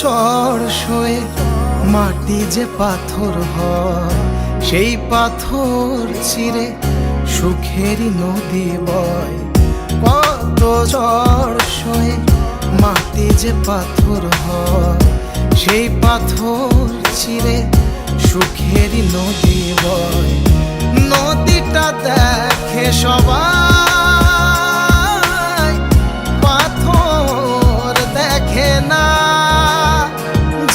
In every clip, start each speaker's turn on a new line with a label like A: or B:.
A: ঝড় সয়ে মাটি যে পাথর হয়, সেই পাথর চিরে সুখেরই নদী বয়। কত ঝড় সয়ে মাটি যে পাথর হয়, সেই পাথর চিরে সুখেরই নদী বয়। নদীটা দেখে সবাই, পাথর দেখে না।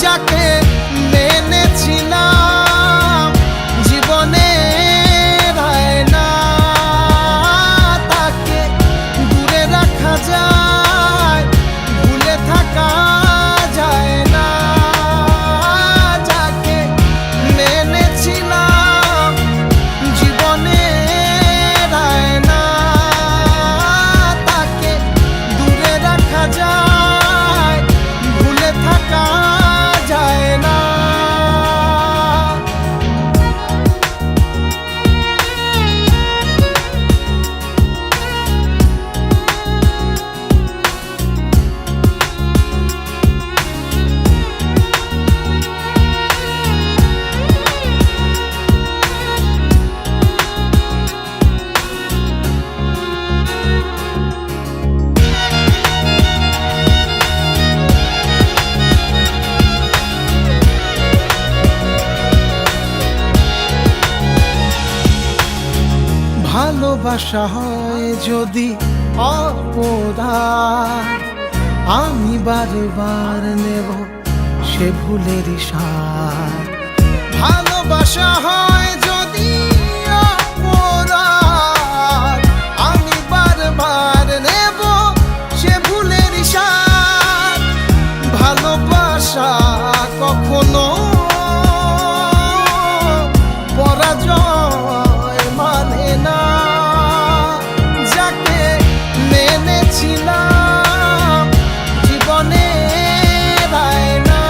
A: যাকে মেনেছিলাম জীবনে না, তাকে দূরে রাখা যায়, ভুলে থাকা যায় না। যাকে মেনেছিলাম জীবনে না, তাকে দূরে রাখা যায়, ভুলে থাকা যায় না। ভালোবাসা হয় যদি অপরাধ, আমি বারবার নেব সে ভুলের সাথ। ভালোবাসা হয় যদি অপরাধ, আমি বারবার নেব সে ভুলের সাথ। ভালোবাসা কখনো পরাজয় মানে না। যাকে মেনেছিলাম জীবনে না,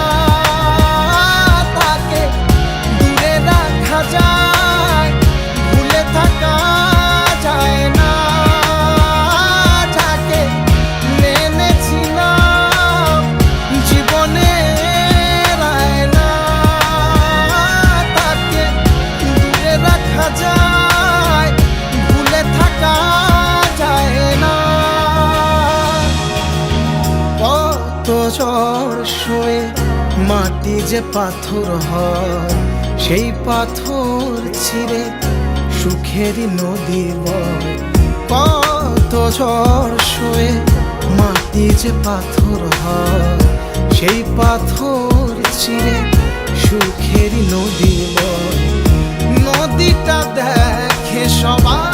A: তাকে দূরে রাখা যায়, ভুলে থাকা যায় না। যাকে মেনেছিলাম জীবনে না, তাকে দূরে রাখা যায়, ভুলে থাকা যায় না। কত ঝড় সয়ে মাটি যে পাথর হয়, সেই পাথর ছিঁড়ে সুখেরই নদী বয়। কত ঝড় সয়ে মাটি যে পাথর হয়, সেই পাথর ছিঁড়ে সুখেরই নদী বয়। নদীটা দেখে সবাই,